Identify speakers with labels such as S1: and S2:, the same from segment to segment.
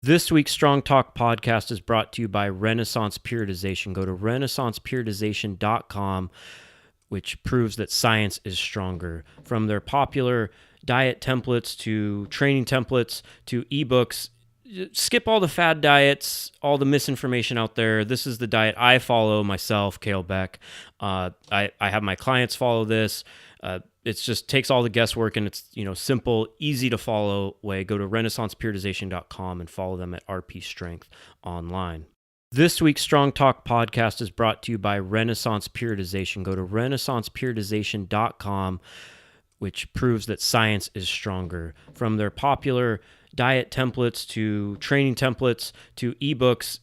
S1: This week's Strong Talk podcast is brought to you by Renaissance Periodization. Go to renaissanceperiodization.com, which proves that science is stronger. From their popular diet templates to training templates to ebooks, skip all the fad diets, all the misinformation out there. This is the diet I follow myself, Kalle Beck. I have my clients follow this. It just takes all the guesswork, and it's simple, easy to follow way. Go to renaissanceperiodization.com and follow them at RP Strength online. This week's Strong Talk podcast is brought to you by Renaissance Periodization. Go to renaissanceperiodization.com, which proves that science is stronger. From their popular diet templates to training templates to ebooks,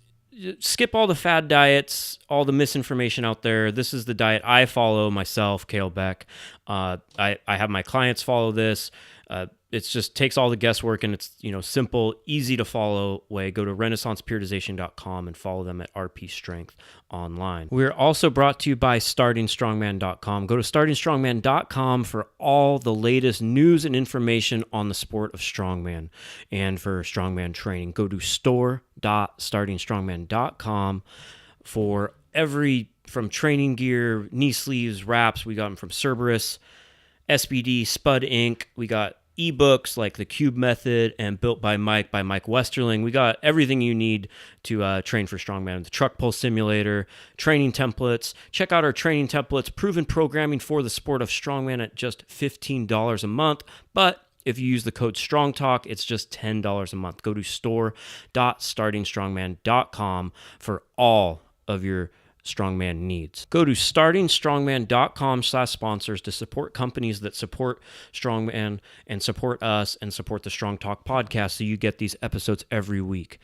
S1: skip all the fad diets, all the misinformation out there. This is the diet I follow myself, Kalle Beck. I have my clients follow this. It just takes all the guesswork, and it's simple, easy to follow way. Go to renaissanceperiodization.com and follow them at RP Strength online. We're also brought to you by startingstrongman.com. Go to startingstrongman.com for all the latest news and information on the sport of strongman and for strongman training. Go to store.startingstrongman.com for from training gear, knee sleeves, wraps. We got them from Cerberus, SBD, Spud Inc. We got ebooks like The Cube Method and Built by Mike Westerling. We got everything you need to train for strongman. The truck pull simulator, training templates. Check out our training templates, proven programming for the sport of strongman at just $15 a month. But if you use the code STRONGTALK, it's just $10 a month. Go to store.startingstrongman.com for all of your strongman needs. Go to startingstrongman.com/sponsors to support companies that support strongman and support us and support the Strong Talk podcast, so you get these episodes every week.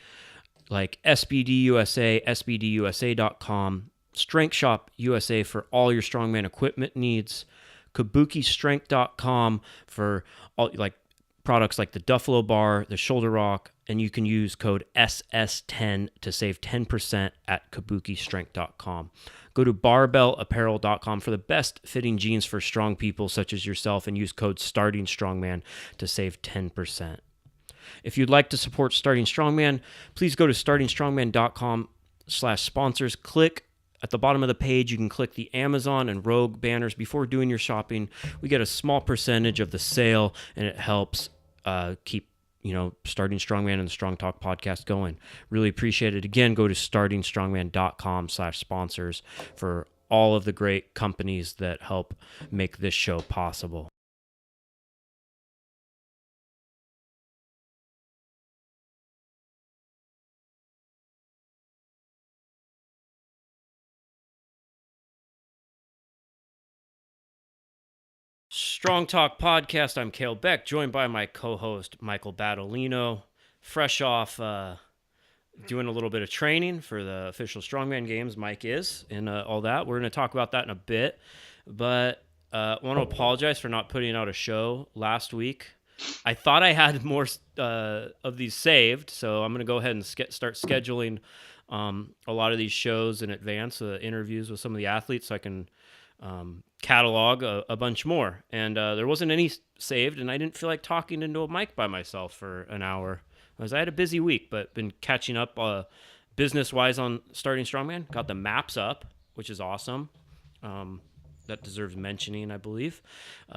S1: Like SBD USA, SBDUSA.com, Strength Shop USA for all your strongman equipment needs, KabukiStrength.com for all products like the Duffalo bar, the shoulder rock, and you can use code SS10 to save 10% at KabukiStrength.com. Go to barbellapparel.com for the best fitting jeans for strong people such as yourself, and use code StartingStrongman to save 10%. If you'd like to support Starting Strongman, please go to startingstrongman.com/sponsors. Click at the bottom of the page. You can click the Amazon and Rogue banners before doing your shopping. We get a small percentage of the sale, and it helps keep Starting Strongman and the Strong Talk podcast going. Really appreciate it. Again, go to startingstrongman.com/sponsors for all of the great companies that help make this show possible. Strong Talk podcast. I'm Kalle Beck, joined by my co-host Michael Battolino, fresh off doing a little bit of training for the official Strongman games. Mike is, and all that. We're going to talk about that in a bit, but I want to apologize for not putting out a show last week. I thought I had more of these saved, so I'm going to go ahead and start scheduling a lot of these shows in advance, interviews with some of the athletes, so I can catalog a bunch more. And there wasn't any saved, and I didn't feel like talking into a mic by myself for an hour. I had a busy week, but been catching up business-wise on Starting Strongman. Got the maps up, which is awesome. That deserves mentioning, I believe.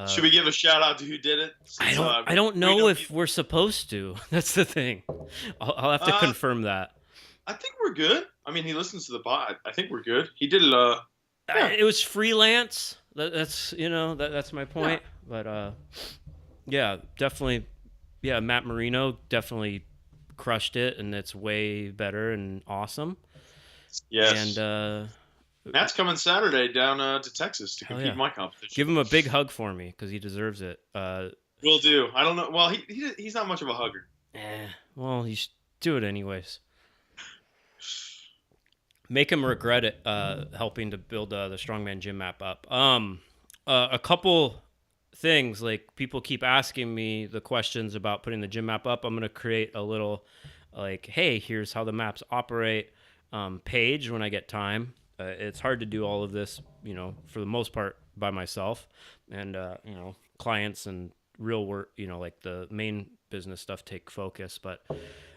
S2: Should we give a shout out to who did it?
S1: Since, I don't know if we're supposed to. That's the thing. I'll have to confirm that.
S2: I think we're good. I mean, he listens to the pod. I think we're good. He did it.
S1: It was freelance. That's that's my point. Yeah. But yeah, definitely. Yeah, Matt Marino definitely crushed it, and it's way better and awesome.
S2: Yes.
S1: And
S2: Matt's coming Saturday down to Texas to compete in my competition.
S1: Give him a big hug for me because he deserves it.
S2: Will do. I don't know. Well, he's not much of a hugger.
S1: Well, you should do it anyways. Make him regret it, helping to build the Strongman gym map up. A couple things, like people keep asking me the questions about putting the gym map up. I'm going to create a little, hey, here's how the maps operate page when I get time. It's hard to do all of this, for the most part by myself, and, clients and real work, like the main business stuff take focus. But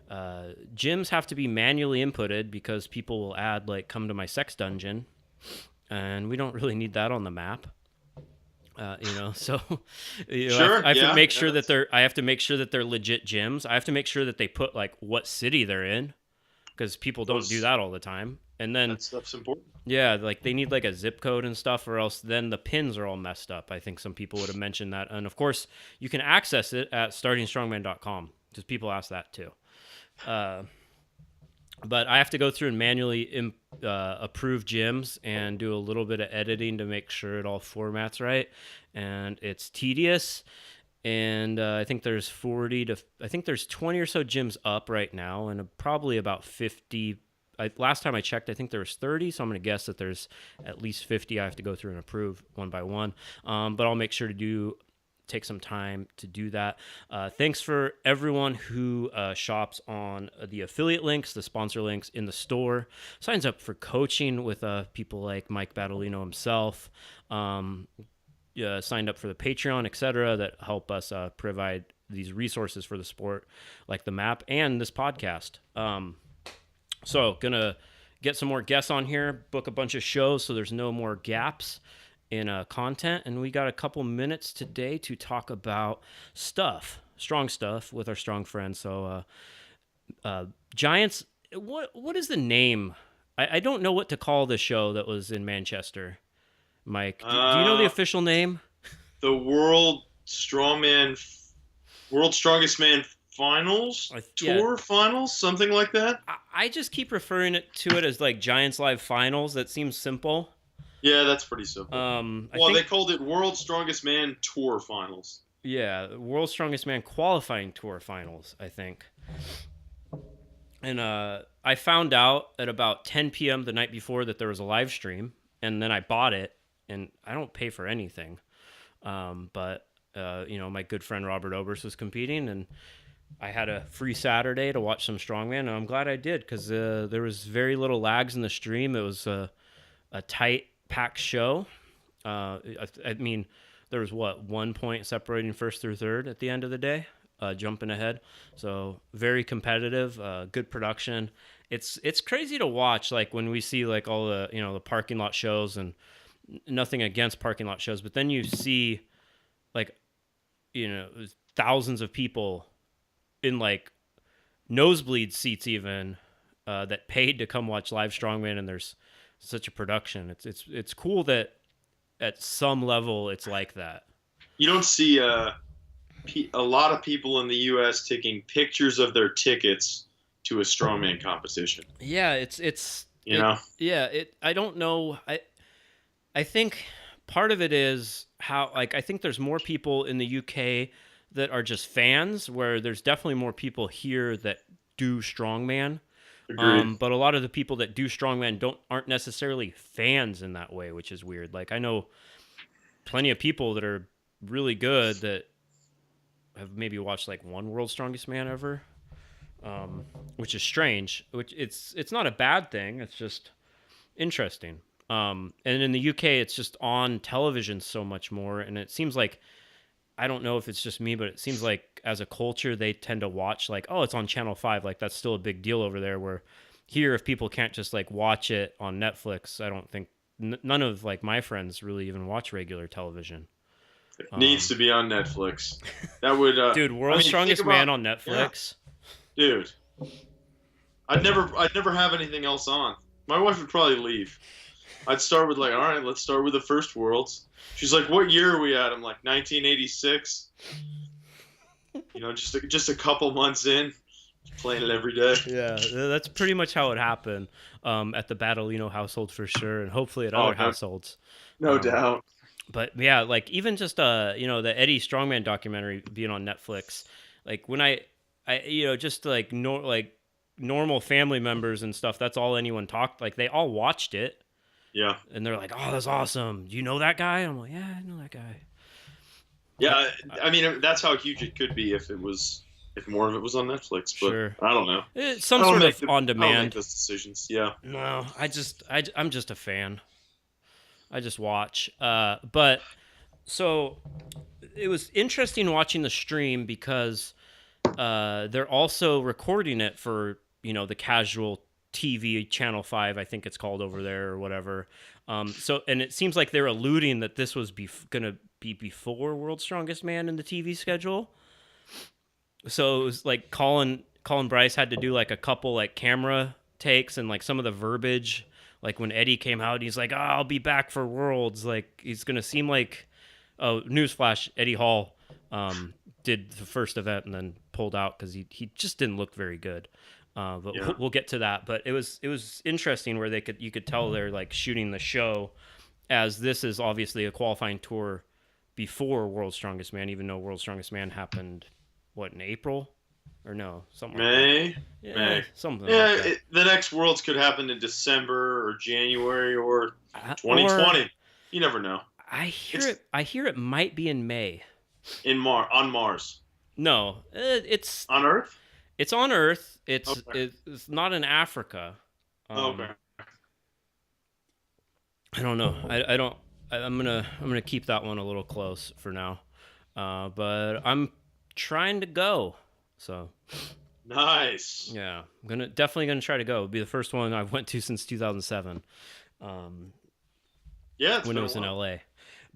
S1: Gyms have to be manually inputted because people will add like come to my sex dungeon, and we don't really need that on the map. So
S2: Sure.
S1: I have to
S2: Yeah.
S1: make
S2: Yeah.
S1: sure that I have to make sure that they're legit gyms. I have to make sure that they put like what city they're in, because people don't do
S2: Those
S1: that all the time. And then
S2: that stuff's important.
S1: yeah, like they need like a zip code and stuff, or else then the pins are all messed up. I think some people would have mentioned that, and of course you can access it at startingstrongman.com because people ask that too. But I have to go through and manually approve gyms and do a little bit of editing to make sure it all formats right, and it's tedious. And I think there's 20 or so gyms up right now, and probably about 50. Last time I checked, I think there was 30, so I'm going to guess that there's at least 50 I have to go through and approve one by one. But I'll make sure to take some time to do that. Thanks for everyone who shops on the affiliate links, the sponsor links in the store, signs up for coaching with people like Mike Battolino himself, signed up for the Patreon, etc., that help us provide these resources for the sport, like the map and this podcast. So gonna get some more guests on here, book a bunch of shows so there's no more gaps in content, and we got a couple minutes today to talk about strong stuff with our strong friends. So Giants, what is the name? I don't know what to call the show that was in Manchester. Mike, do you know the official name?
S2: The World Strongest Man Finals Tour Finals, something like that.
S1: I just keep referring to it as like Giants Live Finals. That seems simple.
S2: Yeah, that's pretty simple. They called it World Strongest Man Tour Finals.
S1: Yeah, World Strongest Man Qualifying Tour Finals, I think. And I found out at about 10 p.m. the night before that there was a live stream, and then I bought it, and I don't pay for anything. But my good friend Robert Oberst was competing, and I had a free Saturday to watch some strongman, and I'm glad I did because there was very little lags in the stream. It was a tight packed show. I mean, there was 1 point separating first through third at the end of the day, jumping ahead. So very competitive, good production. It's crazy to watch, like when we see like all the the parking lot shows, and nothing against parking lot shows, but then you see like thousands of people in like nosebleed seats even that paid to come watch live strongman, and there's such a production. It's cool that at some level it's like that.
S2: You don't see a lot of people in the U.S. taking pictures of their tickets to a strongman competition.
S1: Yeah, I don't know. I think part of it is how, like, I think there's more people in the UK that are just fans, where there's definitely more people here that do strongman. But a lot of the people that do strongman aren't necessarily fans in that way, which is weird. Like, I know plenty of people that are really good that have maybe watched like one World's Strongest Man ever, which is strange. Which it's not a bad thing. It's just interesting. And in the UK, it's just on television so much more, and it seems like, I don't know if it's just me, but it seems like as a culture, they tend to watch like, oh, it's on Channel 5. Like, that's still a big deal over there, where here, if people can't just like watch it on Netflix, I don't think none of like my friends really even watch regular television.
S2: It needs to be on Netflix. That would,
S1: dude, World's Strongest Man on Netflix.
S2: Yeah. Dude, I'd never have anything else on. My wife would probably leave. I'd start with like, all right, let's start with the first Worlds. She's like, what year are we at? I'm like, 1986. Just a couple months in, playing it every day.
S1: Yeah, that's pretty much how it happened at the Battolino household for sure, and hopefully at other households.
S2: No doubt.
S1: But yeah, like even just the Eddie Strongman documentary being on Netflix, like when I just like normal family members and stuff, that's all anyone talked. Like they all watched it.
S2: Yeah.
S1: And they're like, "Oh, that's awesome. Do you know that guy?" I'm like, "Yeah, I know that guy."
S2: Yeah, I mean, that's how huge it could be if more of it was on Netflix. But sure. I don't know.
S1: It's some sort of on demand.
S2: I don't make those decisions. Yeah.
S1: No, I'm just a fan. I just watch. But so it was interesting watching the stream because they're also recording it for, the casual TV Channel 5, I think it's called over there or whatever. So, and it seems like they're alluding that this was going to be before World's Strongest Man in the TV schedule. So it was like Colin Bryce had to do like a couple like camera takes, and like some of the verbiage, like when Eddie came out, he's like, I'll be back for Worlds. Like he's going to seem like, oh, newsflash, Eddie Hall did the first event and then pulled out because he just didn't look very good. But
S2: Yeah.
S1: we'll get to that. But it was interesting where you could tell they're like shooting the show, as this is obviously a qualifying tour before World's Strongest Man, even though World's Strongest Man happened in April or no, something like that.
S2: May.
S1: Yeah,
S2: May.
S1: something
S2: Yeah,
S1: like that.
S2: the next Worlds could happen in December or January or
S1: Or
S2: 2020. You never know.
S1: I hear it might be in May.
S2: On Mars.
S1: No, it's
S2: On Earth?
S1: it's on Earth. It's
S2: Okay.
S1: it's not in Africa.
S2: Okay.
S1: I don't know. I don't. I'm gonna keep that one a little close for now. But I'm trying to go. So
S2: Nice.
S1: yeah, I'm definitely gonna try to go. It'll be the first one I've went to since 2007.
S2: Yeah, it's
S1: When
S2: been
S1: it
S2: a
S1: was in
S2: while.
S1: LA.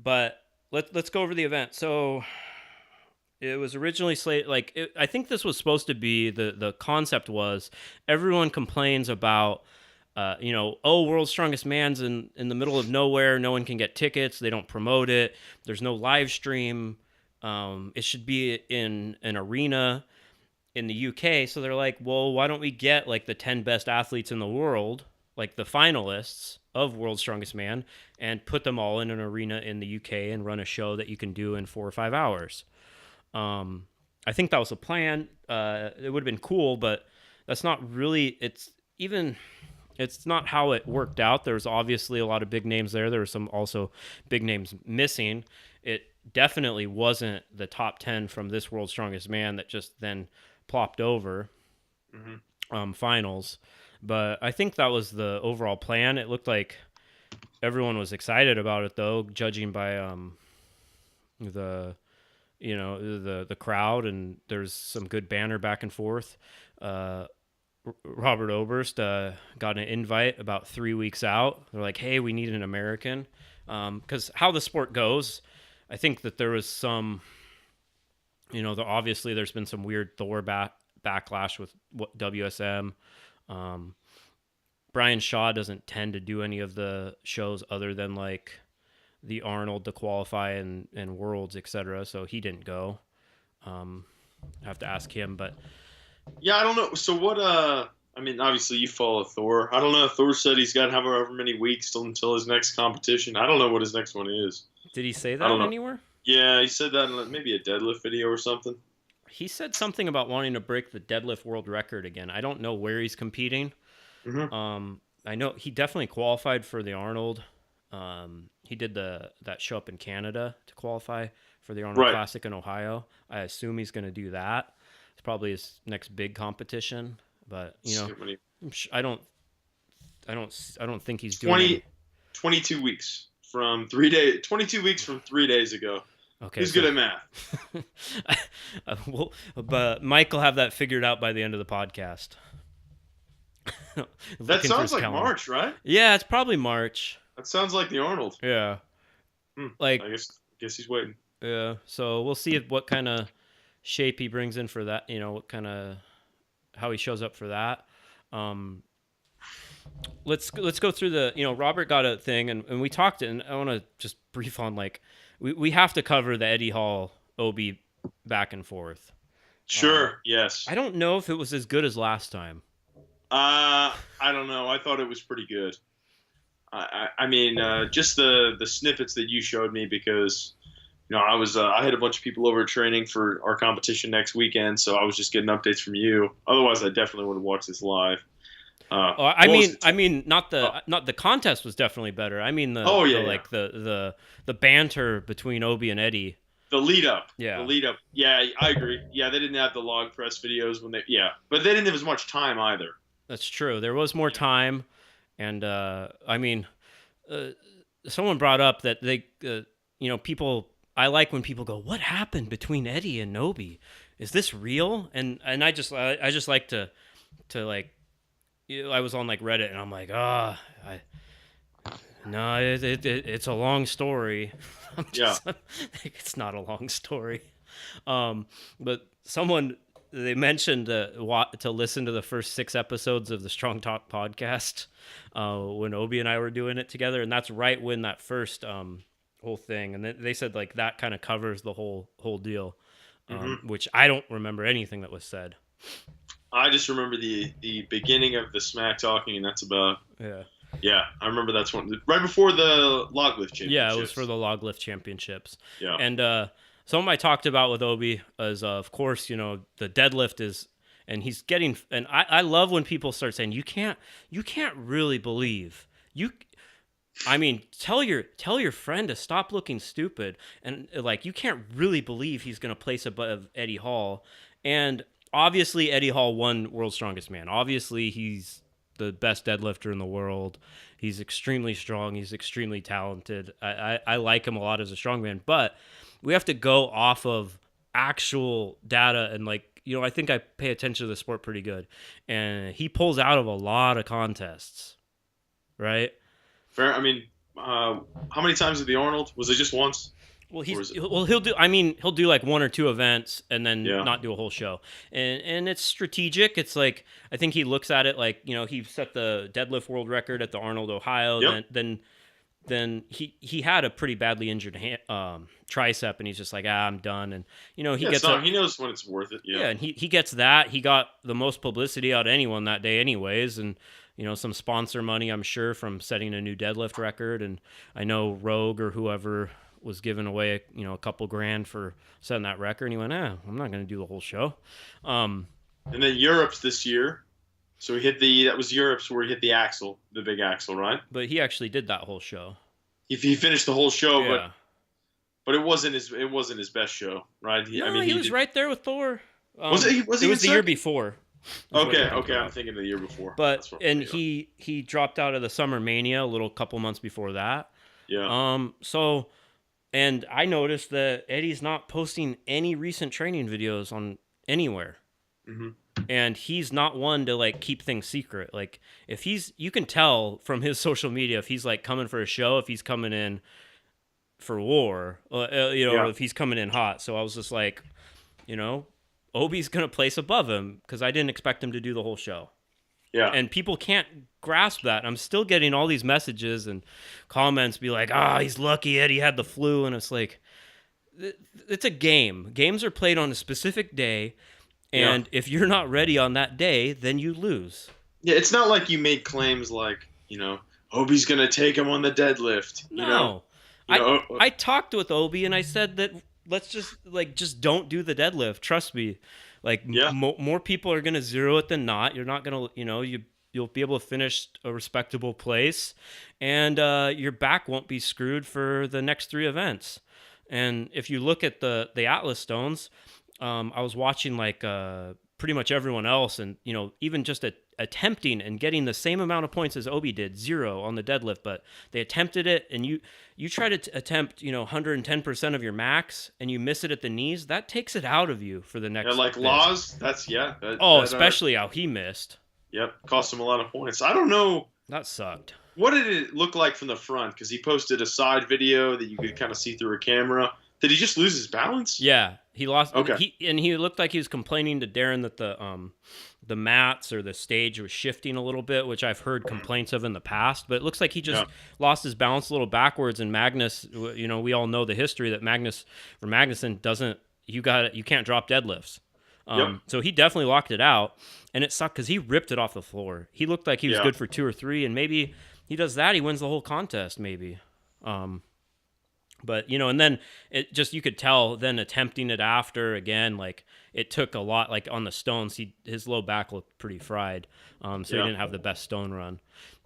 S1: But let's go over the event. So it was originally slated I think this was supposed to be the concept was everyone complains about World's Strongest Man's in the middle of nowhere, no one can get tickets, they don't promote it, there's no live stream. It should be in an arena in the UK. So they're like, well, why don't we get like the 10 best athletes in the world, like the finalists of World's Strongest Man, and put them all in an arena in the UK and run a show that you can do in 4 or 5 hours. I think that was the plan. It would have been cool, but that's not really. It's not how it worked out. There's obviously a lot of big names there. There were some also big names missing. It definitely wasn't the top 10 from this World's Strongest Man that just then plopped over finals. But I think that was the overall plan. It looked like everyone was excited about it, though, judging by the crowd, and there's some good banner back and forth. Robert Oberst got an invite about 3 weeks out. They're like, hey, we need an American. Because how the sport goes, I think that there was some, obviously there's been some weird Thor backlash with WSM. Brian Shaw doesn't tend to do any of the shows other than like the Arnold to qualify and Worlds, etc. So he didn't go. I have to ask him, but
S2: Yeah, I don't know. So what? I mean, obviously you follow Thor. I don't know. Thor said he's got however many weeks until his next competition. I don't know what his next one is.
S1: did he say
S2: I
S1: that
S2: don't know.
S1: anywhere?
S2: Yeah, he said that in maybe a deadlift video or something.
S1: He said something about wanting to break the deadlift world record again. I don't know where he's competing.
S2: Mm-hmm.
S1: I know he definitely qualified for the Arnold. He did that show up in Canada to qualify for the Arnold
S2: Right.
S1: Classic in Ohio. I assume he's going to do that. It's probably his next big competition. But I don't think he's doing
S2: 20, 22 weeks from 3 days. 22 weeks from 3 days ago.
S1: Okay,
S2: Who's good at math?
S1: But Mike will have that figured out by the end of the podcast.
S2: That
S1: Looking for
S2: sounds
S1: his
S2: like
S1: calendar.
S2: March, right?
S1: Yeah, it's probably March.
S2: That sounds like the Arnold.
S1: Yeah.
S2: I guess he's waiting.
S1: Yeah. So we'll see what kind of shape he brings in for that. What kind of how he shows up for that. Let's go through the. Robert got a thing, and we talked, and I want to just brief on like we have to cover the Eddie Hall Obi back and forth.
S2: Sure. Yes.
S1: I don't know if it was as good as last time.
S2: I don't know. I thought it was pretty good. I mean, just the snippets that you showed me, because I had a bunch of people over training for our competition next weekend, so I was just getting updates from you. Otherwise, I definitely would have watched this live.
S1: I mean, not the contest was definitely better. I mean the banter between Obi and Eddie.
S2: The lead up.
S1: Yeah.
S2: The lead up. Yeah, I agree. Yeah, they didn't have the log press videos but they didn't have as much time either.
S1: That's true. There was more time, and someone brought up that they, people. I like when people go, "What happened between Eddie and Obi?" is this real? And I just like to like, I was on like Reddit and I'm like, no, it's a long story. I'm
S2: Yeah.
S1: just it's not a long story. But someone, they mentioned to listen to the first 6 episodes of the Strong Talk podcast when Obi and I were doing it together, and that's right when that first whole thing, and they said like that kind of covers the whole deal, which I don't remember anything that was said.
S2: I just remember the beginning of the smack talking, and that's about.
S1: Yeah.
S2: Yeah, I remember that's one right before the log lift championships.
S1: Yeah, it was for the log lift championships.
S2: Yeah.
S1: And something I talked about with Obi is, of course, the deadlift is, and he's getting, and I love when people start saying you can't really believe you. I mean, tell your friend to stop looking stupid, and like you can't really believe he's going to place above Eddie Hall, and obviously Eddie Hall won World's Strongest Man. Obviously he's the best deadlifter in the world. He's extremely strong. He's extremely talented. I like him a lot as a strongman, but we have to go off of actual data and like, I think I pay attention to the sport pretty good, and he pulls out of a lot of contests, right?
S2: Fair. I mean, how many times at the Arnold? Was it just once?
S1: Well, he'll do. I mean, he'll do like 1 or 2 events and then
S2: Yeah.
S1: not do a whole show. And it's strategic. It's like, I think he looks at it like, he set the deadlift world record at the Arnold, Ohio.
S2: Yep.
S1: Then he had a pretty badly injured tricep, and he's just like, I'm done. And he gets
S2: he knows when it's worth it. Yeah.
S1: yeah, and he gets that. He got the most publicity out of anyone that day, anyways, and some sponsor money, I'm sure, from setting a new deadlift record. And I know Rogue or whoever was giving away a couple grand for setting that record, and he went, I'm not going to do the whole show.
S2: And then Europe's this year, so that was Europe's where he hit the axle, the big axle, right?
S1: But he actually did that whole show.
S2: He finished the whole show,
S1: Yeah.
S2: but it wasn't his best show, right?
S1: He was right there with Thor.
S2: Was he
S1: it was the year before.
S2: Okay, I'm thinking the year before.
S1: But he dropped out of the Summer Mania a couple months before that.
S2: Yeah.
S1: And I noticed that Eddie's not posting any recent training videos on anywhere.
S2: Mm-hmm.
S1: And he's not one to like keep things secret. Like if you can tell from his social media if he's like coming for a show, if he's coming in for war, or if he's coming in hot. So I was just like, Obi's going to place above him because I didn't expect him to do the whole show.
S2: Yeah.
S1: And people can't grasp that. I'm still getting all these messages and comments be like, he's lucky Eddie had the flu. And it's like, it's a game. Games are played on a specific day. And if you're not ready on that day, then you lose.
S2: Yeah, it's not like you made claims like, Obi's going to take him on the deadlift.
S1: No. I talked with Obi and I said that let's just don't do the deadlift. Trust me. Like more people are going to zero it than not. You're not going to, you'll be able to finish a respectable place, and your back won't be screwed for the next 3 events. And if you look at the Atlas stones, I was watching like pretty much everyone else, and even just attempting and getting the same amount of points as Obi did, 0 on the deadlift, but they attempted it, and you try to attempt 110% of your max, and you miss it at the knees, that takes it out of you for the next.
S2: Yeah, like
S1: bit.
S2: Laws, that's
S1: especially how he missed.
S2: Yep, cost him a lot of points. I don't know.
S1: That sucked.
S2: What did it look like from the front? Because he posted a side video that you could kind of see through a camera. Did he just lose his balance?
S1: Yeah, he lost.
S2: Okay.
S1: He looked like he was complaining to Darren that the mats or the stage was shifting a little bit, which I've heard complaints of in the past. But it looks like he just lost his balance a little backwards. And Magnus, we all know the history that Magnuson doesn't. You can't drop deadlifts. So he definitely locked it out, and it sucked because he ripped it off the floor. He looked like he was good for 2 or 3, and maybe he does that, he wins the whole contest, maybe. But and then it just, you could tell then attempting it after again, like it took a lot, like on the stones, his low back looked pretty fried. So he didn't have the best stone run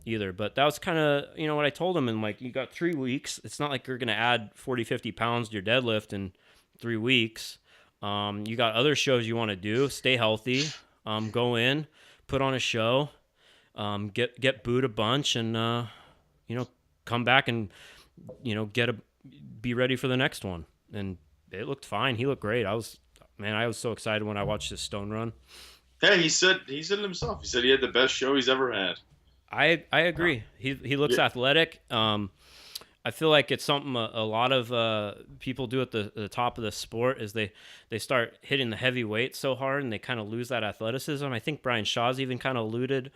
S1: either. But that was kind of, what I told him, and like, you got 3 weeks. It's not like you're going to add 40, 50 pounds to your deadlift in 3 weeks. You got other shows you want to do. Stay healthy. Go in, put on a show, get booed a bunch, and come back and be ready for the next one. And it looked fine. He looked great. I was man, I was so excited when I watched his stone run.
S2: Hey, he said it himself. He said he had the best show he's ever had.
S1: I agree. He looks
S2: Yeah.
S1: athletic. I feel like it's something a lot of people do at the top of the sport is they start hitting the heavy weight so hard and they kind of lose that athleticism. I think Brian Shaw's even kind of alluded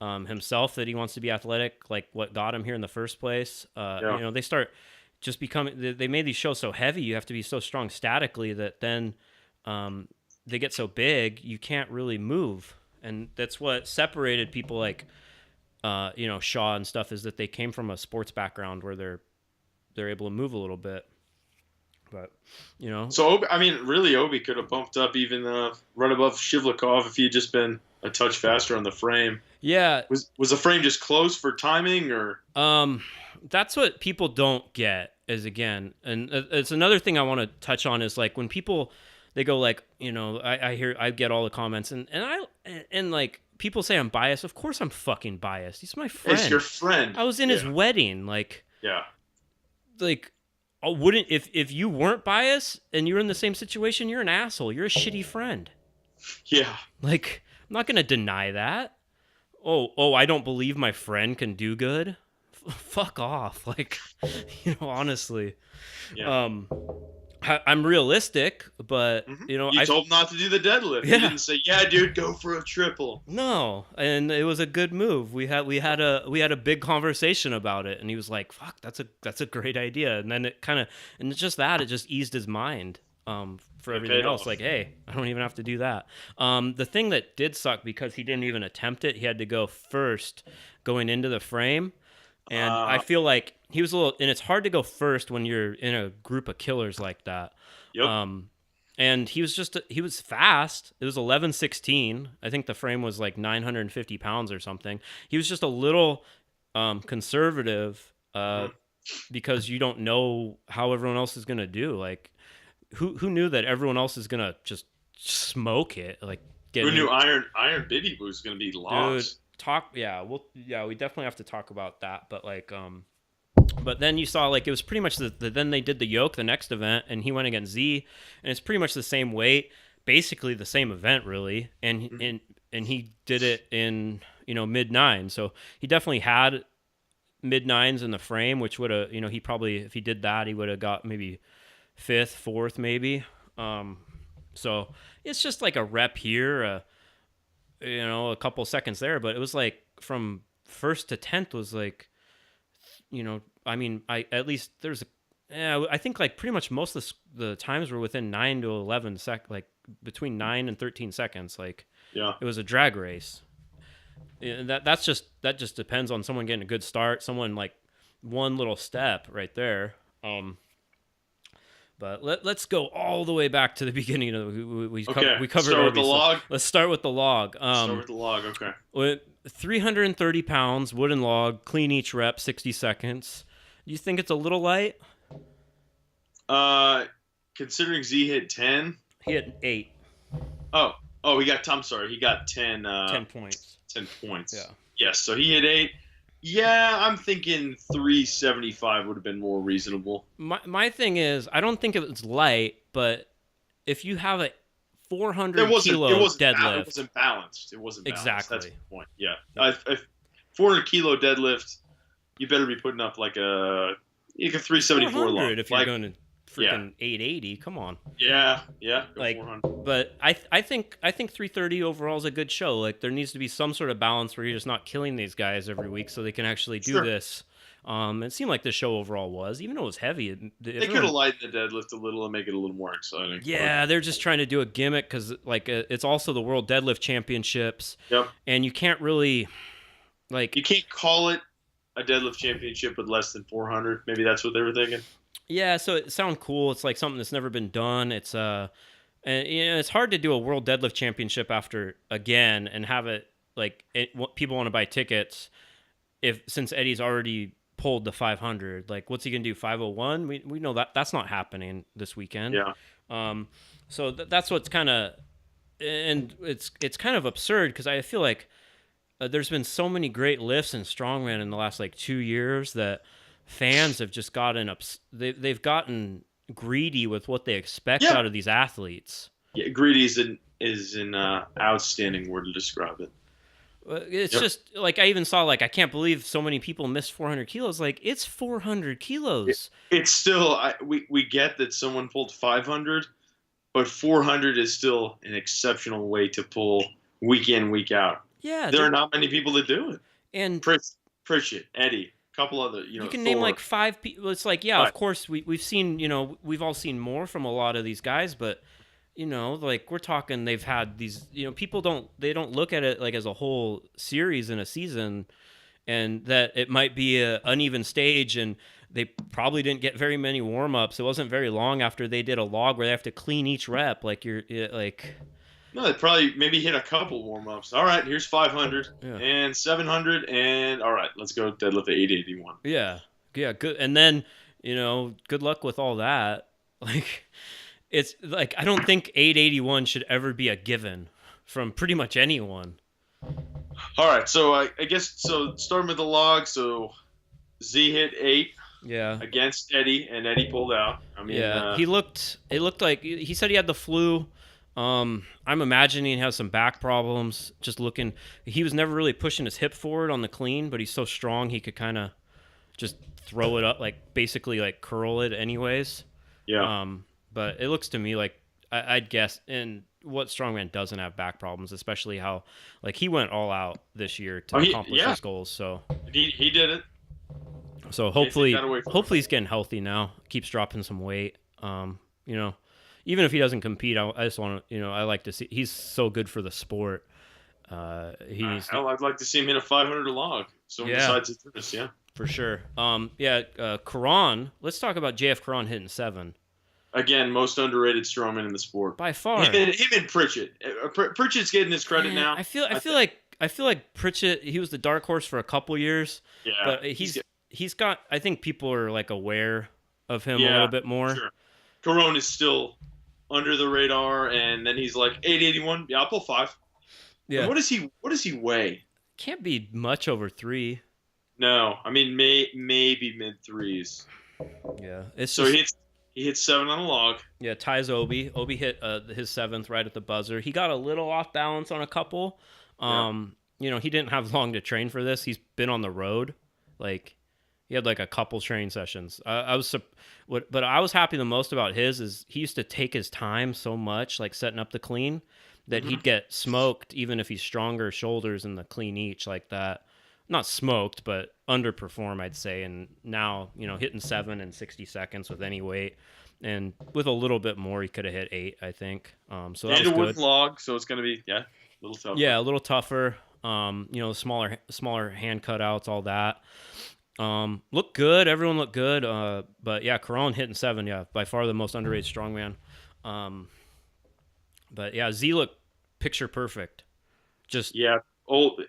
S1: himself that he wants to be athletic, like what got him here in the first place.
S2: Yeah.
S1: They start just becoming. They made these shows so heavy. You have to be so strong statically that then they get so big you can't really move, and that's what separated people like Shaw and stuff is that they came from a sports background where they're able to move a little bit. But
S2: So really, Obi could have bumped up even right above Shivlikov if he had just been a touch faster on the frame.
S1: yeah,
S2: Was the frame just close for timing or?
S1: that's what people don't get is again, and it's another thing I want to touch on is like when people they go like I get all the comments and like people say I'm biased. Of course I'm fucking biased. He's my friend.
S2: It's your friend.
S1: I was in his wedding. Like
S2: Yeah.
S1: wouldn't if you weren't biased and you're in the same situation, you're an asshole. You're a shitty friend.
S2: Yeah.
S1: Like I'm not gonna deny that. Oh, I don't believe my friend can do good. Fuck off. Like, honestly.
S2: Yeah.
S1: I'm realistic, but
S2: You told him not to do the deadlift.
S1: Yeah.
S2: You didn't say, "Yeah, dude, go for a triple."
S1: no, and it was a good move. We had a big conversation about it, and he was like, "Fuck, that's a great idea." And then it just eased his mind for everything else.
S2: off.
S1: Like, hey, I don't even have to do that. The thing that did suck because he didn't even attempt it. He had to go first going into the frame. And I feel like he was and it's hard to go first when you're in a group of killers like that.
S2: Yep.
S1: And he was fast. It was 11:16. I think the frame was like 950 pounds or something. He was just a little conservative because you don't know how everyone else is going to do. Like, who knew that everyone else is going to just smoke it? Like,
S2: Who knew Iron Bibby was going to be lost?
S1: Dude, we definitely have to talk about that, but like but then you saw like it was pretty much then they did the yoke the next event and he went against Z and it's pretty much the same weight, basically the same event really, and he did it in mid 9, so he definitely had mid 9s in the frame, which would have he probably, if he did that, he would have got maybe 5th 4th maybe. So it's just like a rep here, a couple seconds there, but it was like from 1st to 10th was like, I at least I think like pretty much most of the times were within 9 to 11 like between 9 and 13 seconds. Like,
S2: Yeah.
S1: it was a drag race. That just depends on someone getting a good start, someone like one little step right there. But let's go all the way back to the beginning. We covered
S2: Start with the log.
S1: Let's start with the log.
S2: Start with the log. Okay.
S1: With 330 pounds, wooden log, clean each rep, 60 seconds. Do you think it's a little light?
S2: Considering Z hit 10.
S1: He had 8.
S2: Oh, I'm sorry. He got 10.
S1: 10 points.
S2: 10 points.
S1: Yeah.
S2: Yes. So he hit 8. Yeah, I'm thinking 375 would have been more reasonable.
S1: My thing is, I don't think it was light, but if you have a 400 kilo deadlift,
S2: it wasn't balanced. It wasn't balanced.
S1: Exactly.
S2: That's the point. Yeah. If 400 kilo deadlift, you better be putting up like a 374 log.
S1: If you're going to freaking 880, come on.
S2: Yeah.
S1: Like,
S2: 400.
S1: but I think 330 overall is a good show. Like, there needs to be some sort of balance where you're just not killing these guys every week, so they can actually do this. It seemed like the show overall was, even though it was heavy.
S2: They could have lightened the deadlift a little and make it a little more exciting.
S1: Yeah, they're just trying to do a gimmick because like it's also the World Deadlift Championships.
S2: Yep.
S1: And you can't really
S2: you can't call it a deadlift championship with less than 400. Maybe that's what they were thinking.
S1: Yeah, so it sounds cool. It's like something that's never been done. It's and it's hard to do a World Deadlift Championship after again and have it like people want to buy tickets since Eddie's already pulled the 500. Like, what's he gonna do? 501? We know that's not happening this weekend.
S2: Yeah.
S1: So that's what's kind of, and it's kind of absurd because I feel like there's been so many great lifts in strongman in the last like 2 years that fans have just gotten they've gotten greedy with what they expect out of these athletes.
S2: Yeah, greedy is an outstanding word to describe it.
S1: It's
S2: Yep.
S1: just like I even saw like I can't believe so many people missed 400 kilos. Like it's 400
S2: It,
S1: kilos.
S2: it's still we get that someone pulled 500, but 400 is still an exceptional way to pull week in week out.
S1: Yeah,
S2: There are
S1: dude.
S2: not many people that do it.
S1: And
S2: Pritchett, Eddie, a couple other,
S1: you can name
S2: Thor.
S1: like five people. It's like, yeah, of
S2: But
S1: course we've seen, we've all seen more from a lot of these guys, but like we're talking they've had these, people don't look at it like as a whole series in a season, and that it might be a uneven stage, and they probably didn't get very many warm-ups. It wasn't very long after they did a log where they have to clean each rep like like
S2: no, they probably maybe hit a couple warm ups. All right, here's 500
S1: yeah.
S2: and 700, and all right, let's go deadlift 881.
S1: Yeah. Yeah, good. And then, good luck with all that. Like it's like I don't think 881 should ever be a given from pretty much anyone.
S2: All right, so I guess so. Starting with the log, so Z hit 8
S1: Yeah.
S2: against Eddie, and Eddie pulled out. I mean,
S1: Yeah, it looked like he said he had the flu. I'm imagining he has some back problems. Just looking, he was never really pushing his hip forward on the clean, but he's so strong he could kind of just throw it up, like basically like curl it anyways.
S2: yeah.
S1: But it looks to me like I'd guess, and what strongman doesn't have back problems, especially how like he went all out this year to accomplish
S2: Yeah,
S1: his goals. So
S2: he did it. Can't take
S1: hopefully
S2: that away from him.
S1: hopefully he's getting healthy now, keeps dropping some weight. Even if he doesn't compete, I just want to, I like to see he's so good for the sport. He needs to,
S2: Hell, I'd like to see him hit a 500 log. Someone
S1: Yeah.
S2: decides to do this, yeah.
S1: for sure. Karan. Let's talk about JF Karan hitting 7
S2: Again, most underrated strongman in the sport.
S1: by far.
S2: Him and Pritchett. Pritchett's getting his credit
S1: Man,
S2: now.
S1: I feel like Pritchett. He was the dark horse for a couple years,
S2: Yeah,
S1: but he's got. I think people are like aware of him a
S2: Yeah,
S1: little bit more.
S2: sure. Corone is still under the radar, and then he's like 881. Yeah, I'll pull 5.
S1: Yeah,
S2: And what does he weigh?
S1: can't be much over 3.
S2: No, I mean maybe mid threes.
S1: Yeah, it's
S2: So
S1: just,
S2: he hits 7 on a log.
S1: yeah. Ties Obi. Obi hit his 7th right at the buzzer. He got a little off balance on a couple. He didn't have long to train for this. He's been on the road, like he had like a couple training sessions. But I was happy the most about his is he used to take his time so much, like setting up the clean, that he'd get smoked even if he's stronger shoulders in the clean each like that. Not smoked, but underperform, I'd say. And now, hitting 7 in 60 seconds with any weight, and with a little bit more, he could have hit 8, I think. So that
S2: And
S1: was
S2: a
S1: good.
S2: wooden log, so it's gonna be a little tough.
S1: Yeah, a little tougher. Smaller hand cutouts, all that. Looked good. Everyone looked good. But yeah, Karan hitting 7. Yeah, by far the most underrated strongman. But yeah, Z looked picture perfect. Just
S2: Yeah,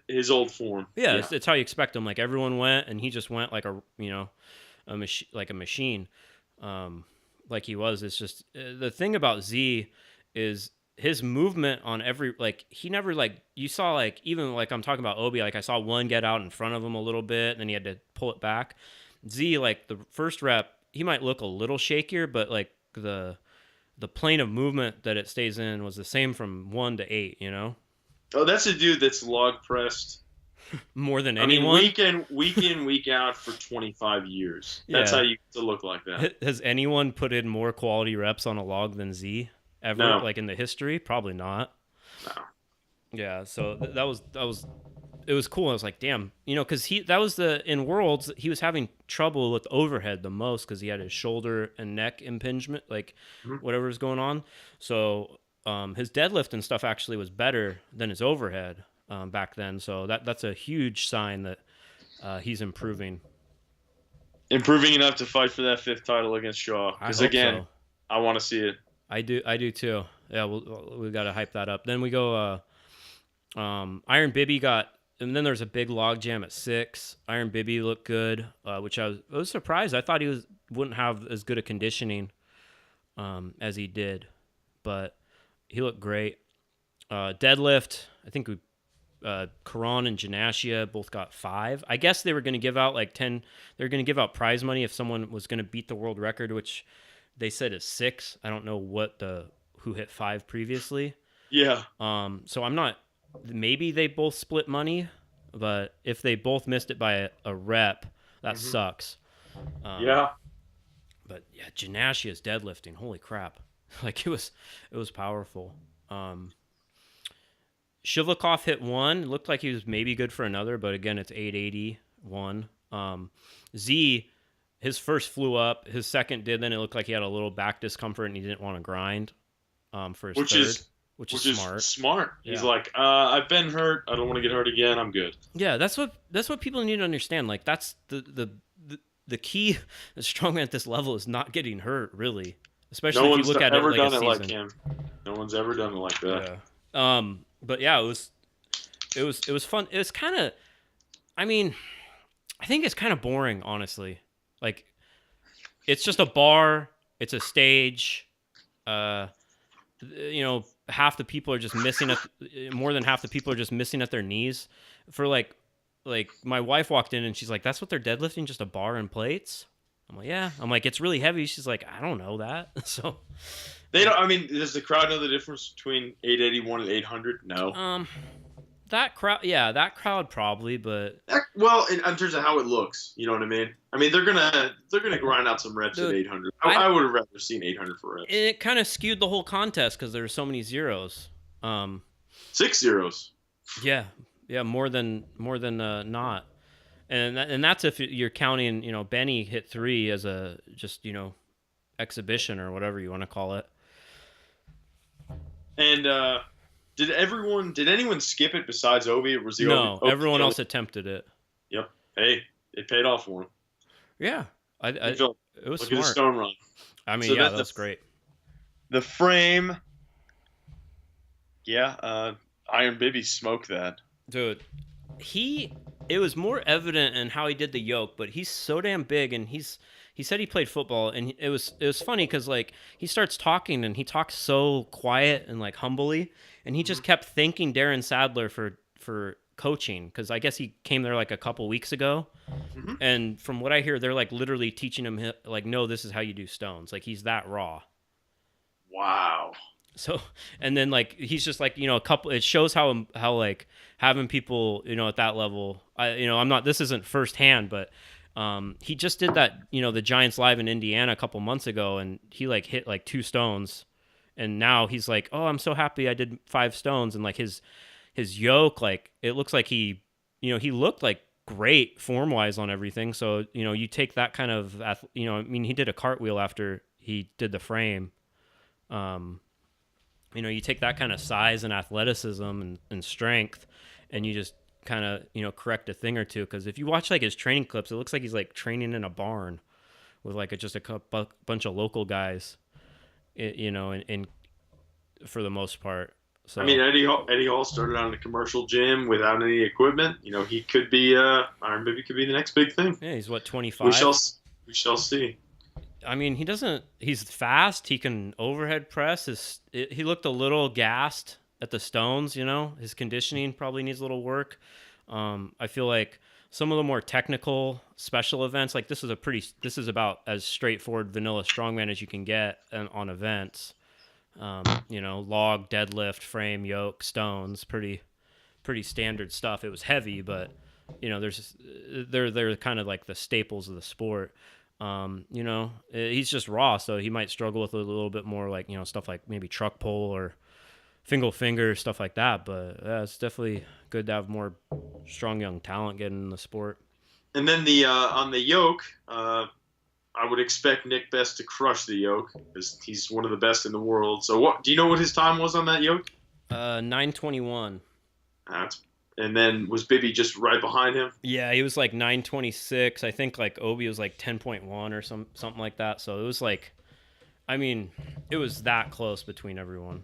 S2: his old form.
S1: yeah, it's how you expect him. Like everyone went, and he just went like like a machine. Like he was. It's just the thing about Z is his movement on every, like he never, like you saw, like even like I'm talking about Obi, like I saw one get out in front of him a little bit, and then he had to pull it back. Z, like the first rep, he might look a little shakier, but like the plane of movement that it stays in was the same from 1 to 8.
S2: Oh, that's a dude that's log pressed.
S1: More than
S2: I mean,
S1: anyone.
S2: week in, week out for 25 years. That's
S1: Yeah.
S2: how you get to look like that.
S1: Has anyone put in more quality reps on a log than Z ever?
S2: No.
S1: Like in the history? Probably not.
S2: No.
S1: Yeah. So that was it was cool. I was like, damn, because that was in Worlds he was having trouble with overhead the most because he had his shoulder and neck impingement, like whatever was going on. So his deadlift and stuff actually was better than his overhead back then. So that's a huge sign that he's improving.
S2: Improving enough to fight for that 5th title against Shaw. Because again, I want to see it.
S1: I do too. Yeah, we got to hype that up. Then we go. Iron Bibby got, and then there's a big log jam at 6. Iron Bibby looked good, which I was surprised. I thought he wouldn't have as good a conditioning as he did, but he looked great. Deadlift, I think Karan and Janasia both got 5. I guess they were going to give out like 10. They were going to give out prize money if someone was going to beat the world record, which they said is 6. I don't know who hit 5 previously.
S2: Yeah.
S1: So I'm not. Maybe they both split money, but if they both missed it by a rep, that sucks.
S2: Yeah.
S1: But yeah, Janashia's deadlifting. Holy crap! Like it was powerful. Shivakov hit 1. It looked like he was maybe good for another, but again, it's 881. Z, his first flew up. His second did. Then it looked like he had a little back discomfort and he didn't want to grind for his third, which is smart.
S2: Smart.
S1: Yeah.
S2: He's like, I've been hurt. I don't want to get hurt again. I'm good.
S1: Yeah, that's what people need to understand. Like that's the key to strongman at this level is not getting hurt, really. Especially if you look at it like a season.
S2: Like him. No one's ever done it like that.
S1: Yeah. But yeah, it was fun. It was kind of, I mean, I think it's kind of boring, honestly. Like, it's just a bar. It's a stage. Half the people are just missing more than half the people are just missing at their knees. For like my wife walked in and she's like, "That's what they're deadlifting, just a bar and plates." I'm like, "Yeah." I'm like, "It's really heavy." She's like, "I don't know that." So
S2: they don't. I mean, does the crowd know the difference between 881 and 800? No.
S1: That crowd probably, but
S2: well, in terms of how it looks, you know what I mean. I mean, they're gonna grind out some reps at 800. I would have rather seen 800 for reps.
S1: It kind of skewed the whole contest because there were so many zeros.
S2: 6 zeros.
S1: Yeah, more than not, and that's if you're counting. Benny hit 3 as a just exhibition or whatever you want to call it.
S2: And did anyone skip it besides Obi? Or was the
S1: no, everyone else attempted it.
S2: Yep. Hey, it paid off for him.
S1: Yeah, it was
S2: look
S1: smart.
S2: At the stone run.
S1: I mean, so that's great.
S2: The frame. Yeah, Iron Bibby smoked that.
S1: Dude, it was more evident in how he did the yoke, but he's so damn big, and he said he played football, and it was funny because like he starts talking and he talks so quiet and like humbly, and he just kept thanking Darren Sadler for coaching because I guess he came there like a couple weeks ago, and from what I hear, they're like literally teaching him like, no, this is how you do stones. Like he's that raw.
S2: Wow.
S1: So, and then like he's just like a couple. It shows how like having people at that level. I'm not. This isn't firsthand, but he just did that. The Giants live in Indiana a couple months ago, and he like hit like 2 stones, and now he's like, oh, I'm so happy I did 5 stones, and like his yoke, like it looks like he looked like great form wise on everything. So you take that kind of I mean he did a cartwheel after he did the frame. You take that kind of size and athleticism and strength, and you just kind of, correct a thing or two. Because if you watch like his training clips, it looks like he's like training in a barn with like just a bunch of local guys, and for the most part. So
S2: I mean, Eddie Hall started out in a commercial gym without any equipment. He could be Iron Bibby could be the next big thing.
S1: Yeah, he's what 25.
S2: We shall see.
S1: I mean, he's fast. He can overhead press. He looked a little gassed at the stones, his conditioning probably needs a little work. I feel like some of the more technical special events, like this is about as straightforward vanilla strongman as you can get on events. Log, deadlift, frame, yoke, stones, pretty standard stuff. It was heavy, but they're kind of like the staples of the sport. He's just raw, so he might struggle with a little bit more like, stuff like maybe truck pull or finger, stuff like that. But yeah, it's definitely good to have more strong young talent getting in the sport.
S2: And then on the yoke, I would expect Nick Best to crush the yoke because he's one of the best in the world. So do you know what his time was on that yoke?
S1: 9:21.
S2: And then was Bibby just right behind him?
S1: Yeah, he was like 9:26. I think like Obi was like 10.1 or something like that. So it was like, I mean, it was that close between everyone.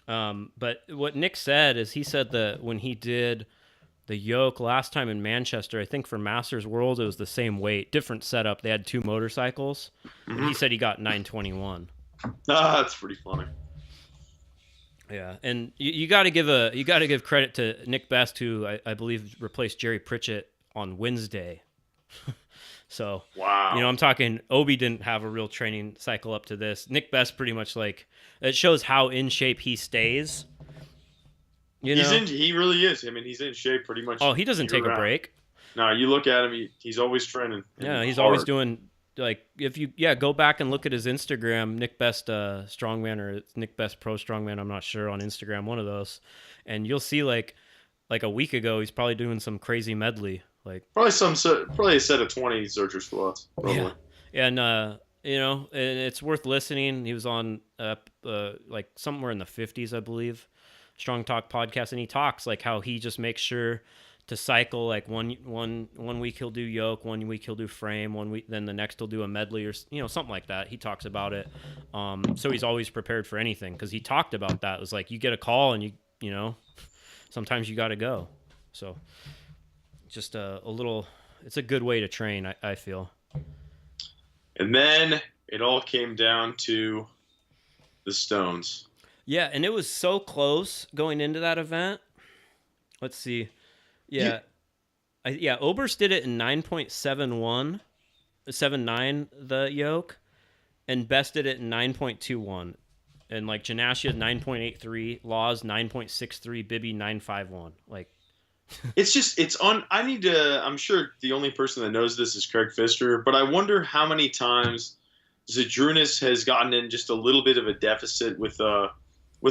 S1: But what Nick said is he said that when he did the yoke last time in Manchester, I think for Masters World, it was the same weight, different setup. They had 2 motorcycles. And he said he got 9:21.
S2: That's pretty funny.
S1: Yeah, and you got to give credit to Nick Best, who I believe replaced Jerry Pritchett on Wednesday. So,
S2: Wow.
S1: I'm talking Obi didn't have a real training cycle up to this. Nick Best pretty much it shows how in shape he stays.
S2: He really is. I mean, he's in shape pretty
S1: Oh,
S2: much
S1: he doesn't
S2: year
S1: take a
S2: round.
S1: break.
S2: No, you look at him, he's always training.
S1: Yeah, he's always
S2: hard.
S1: doing if you go back and look at his Instagram, Nick Best Strongman, or it's Nick Best Pro Strongman, I'm not sure, on Instagram, one of those, and you'll see like a week ago he's probably doing some crazy medley, like
S2: probably a set of 20 searcher squats. Probably.
S1: Yeah, and and it's worth listening. He was on like somewhere in the 50s, I believe, Strong Talk podcast, and he talks like how he just makes sure to cycle, like one week he'll do yoke, 1 week he'll do frame, 1 week then the next he'll do a medley, or something like that. He talks about it, so he's always prepared for anything, because he talked about that. It was like you get a call and sometimes you got to go. So just a little, it's a good way to train, I feel.
S2: And then it all came down to the stones.
S1: Yeah, and it was so close going into that event. Let's see. Yeah. Oberst did it in 9.79, the yoke, and Best did it in 9.21. And like Janassia 9.83, Laws 9.63, Bibby 9.51. Like
S2: I'm sure the only person that knows this is Craig Pfister, but I wonder how many times Zydrunas has gotten in just a little bit of a deficit with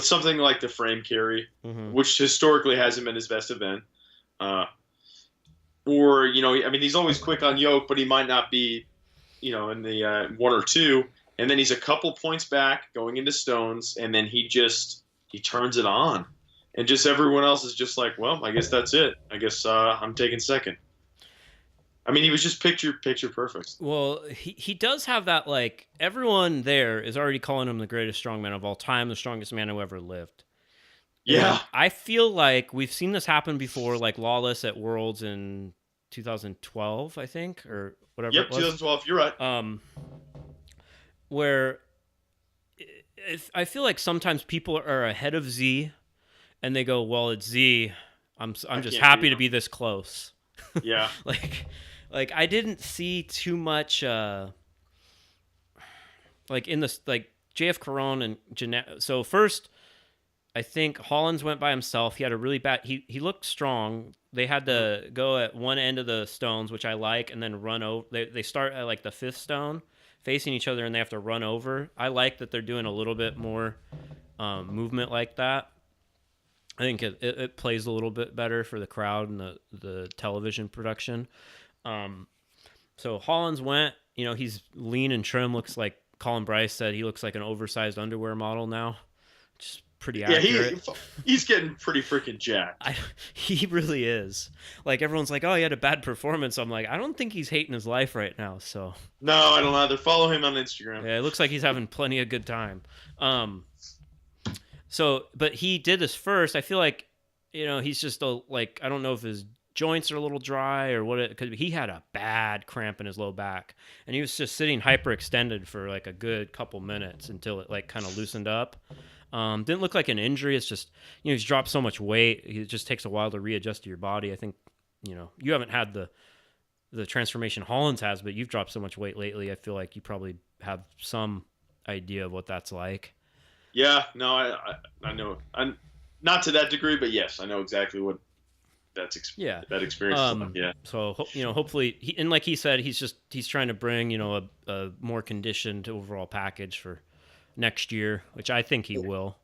S2: something like the frame carry, which historically hasn't been his best event. Or, I mean, he's always quick on yoke, but he might not be, in the 1 or 2. And then he's a couple points back going into stones, and then he turns it on. And just everyone else is just like, well, I guess that's it. I guess I'm taking second. I mean, he was just picture perfect.
S1: Well, he does have that, like, everyone there is already calling him the greatest strongman of all time, the strongest man who ever lived.
S2: Yeah.
S1: And I feel like we've seen this happen before, like Lawless at Worlds in 2012, I think, or whatever it was.
S2: 2012, you're right.
S1: Where I feel like sometimes people are ahead of Z, and they go, well, it's Z. I'm just happy to be this close.
S2: Yeah.
S1: like I didn't see too much like in this, like JF Caron and Jeanette. So first, I think Hollins went by himself. He had a really bad, he looked strong. They had to go at one end of the stones, which I like, and then run over. They start at like the 5th stone facing each other, and they have to run over. I like that they're doing a little bit more movement like that. I think it plays a little bit better for the crowd and the television production. So Hollins went, he's lean and trim, looks like Colin Bryce said, he looks like an oversized underwear model now. Just pretty accurate.
S2: He's getting pretty freaking jacked.
S1: He really is. Like, everyone's like, oh, he had a bad performance. I'm like, I don't think he's hating his life right now. So
S2: no, I don't either. Follow him on Instagram.
S1: Yeah, it looks like he's having plenty of good time. So, but he did this first. I feel like, he's just I don't know if his joints are a little dry or what, because he had a bad cramp in his low back, and he was just sitting hyperextended for like a good couple minutes until it like kind of loosened up. Didn't look like an injury. It's just, he's dropped so much weight. It just takes a while to readjust to your body. I think, you haven't had the transformation Hollins has, but you've dropped so much weight lately. I feel like you probably have some idea of what that's like.
S2: Yeah, no, I know. I'm not to that degree, but yes, I know exactly what that experience is like. Yeah.
S1: So hopefully, and like he said, he's trying to bring a more conditioned overall package for next year, which I think he will.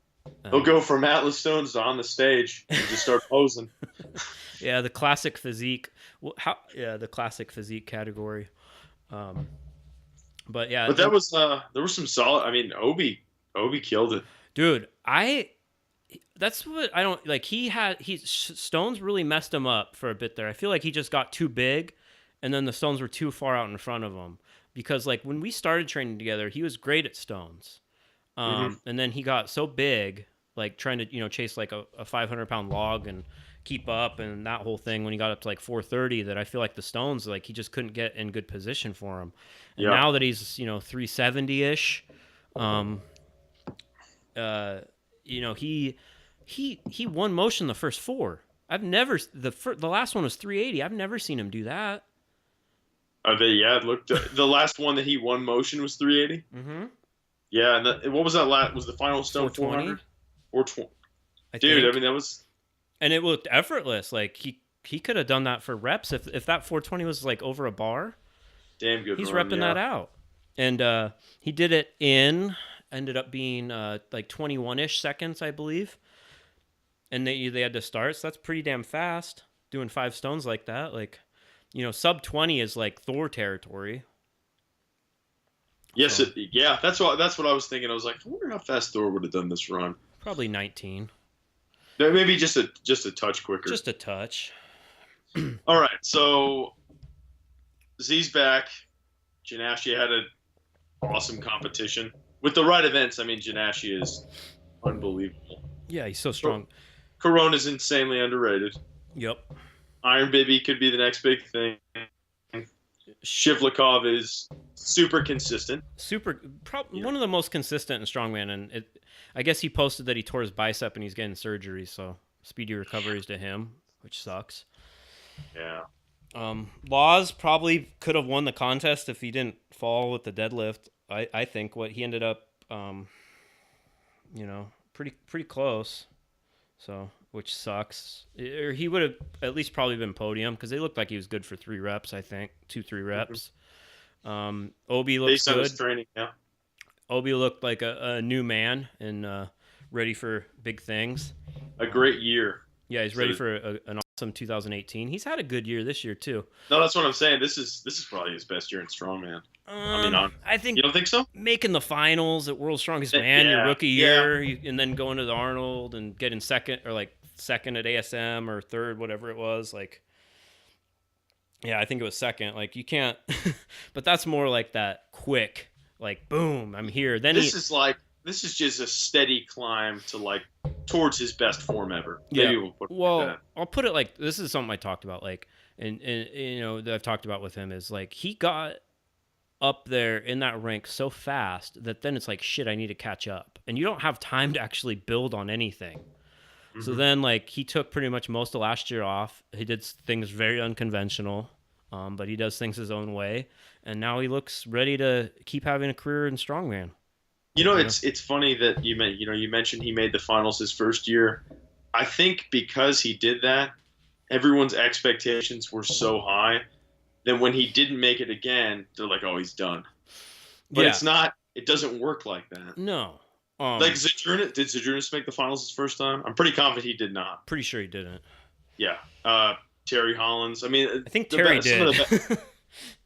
S2: He'll go from Atlas Stones to on the stage and just start posing.
S1: Yeah, the classic physique. The classic physique category. But yeah,
S2: but there was some solid. I mean, Obi killed it,
S1: dude. That's what I don't like. Stones really messed him up for a bit there. I feel like he just got too big, and then the stones were too far out in front of him. Because like when we started training together, he was great at stones, and then he got so big, like trying to chase like a 500-pound log and keep up and that whole thing. When he got up to like 430, that I feel like the stones, like he just couldn't get in good position for him. And now that he's 370-ish. He won motion the first 4. I've never the last one was 380. I've never seen him do that.
S2: Yeah, it looked the last one that he won motion was 380.
S1: Mm-hmm.
S2: Yeah, and what was that last? Was the final stone
S1: 420,
S2: 400 or 20?
S1: I
S2: Dude, I
S1: think.
S2: mean that was
S1: And it looked effortless. Like he could have done that for reps if that 420 was like over a bar.
S2: damn good
S1: He's
S2: run.
S1: repping
S2: Yeah,
S1: that out. And he did it in ended up being like 21-ish seconds, I believe. And they had to start. So that's pretty damn fast doing 5 stones like that. Like, sub 20 is like Thor territory.
S2: yes,
S1: So
S2: yeah. That's what I was thinking. I was like, I wonder how fast Thor would have done this run.
S1: probably 19.
S2: Maybe just a touch quicker.
S1: Just a touch.
S2: All right, so Z's back. Janashi had an awesome competition with the right events. I mean, Janashi is unbelievable.
S1: Yeah, he's so strong.
S2: Corona's insanely underrated.
S1: Yep.
S2: Iron Baby could be the next big thing. Shivlikov is super consistent.
S1: One of the most consistent in strongman, and I guess he posted that he tore his bicep and he's getting surgery, so speedy recoveries to him, which sucks.
S2: Yeah.
S1: Laws probably could have won the contest if he didn't fall with the deadlift. I think what he ended up, pretty close. So, which sucks. Or he would have at least probably been podium because they looked like he was good for 3 reps. I think 2-3 reps. Obi looks
S2: Based on his
S1: good.
S2: training, yeah.
S1: Obi looked like a new man and ready for big things.
S2: A great year.
S1: Yeah, he's ready for an awesome 2018. He's had a good year this year too.
S2: No, that's what I'm saying. This is probably his best year in strongman.
S1: I think
S2: you don't think so?
S1: Making the finals at World's Strongest Man your rookie year, and then going to the Arnold and getting second at ASM or third, whatever it was. Like, yeah, I think it was second. Like, you can't, but that's more like that quick, like, boom, I'm here. Then
S2: this is just a steady climb to towards his best form ever.
S1: Maybe
S2: we'll put it
S1: well,
S2: like that.
S1: I'll put it like this is something I talked about, like, and that I've talked about with him is like he got up there in that rank so fast that then it's like, shit, I need to catch up, and you don't have time to actually build on anything. Mm-hmm. So then, like, he took pretty much most of last year off. He did things very unconventional, but he does things his own way, and now he looks ready to keep having a career in strongman.
S2: It's funny that you mentioned he made the finals his first year. I think because he did that, everyone's expectations were so high that when he didn't make it again, they're like, "Oh, he's done." But it's not. It doesn't work like that.
S1: No.
S2: Like Zadrunas, did Zadrunas make the finals his first time? I'm pretty confident he did not.
S1: Pretty sure he didn't.
S2: Yeah. Terry Hollins. I mean,
S1: I think Terry did.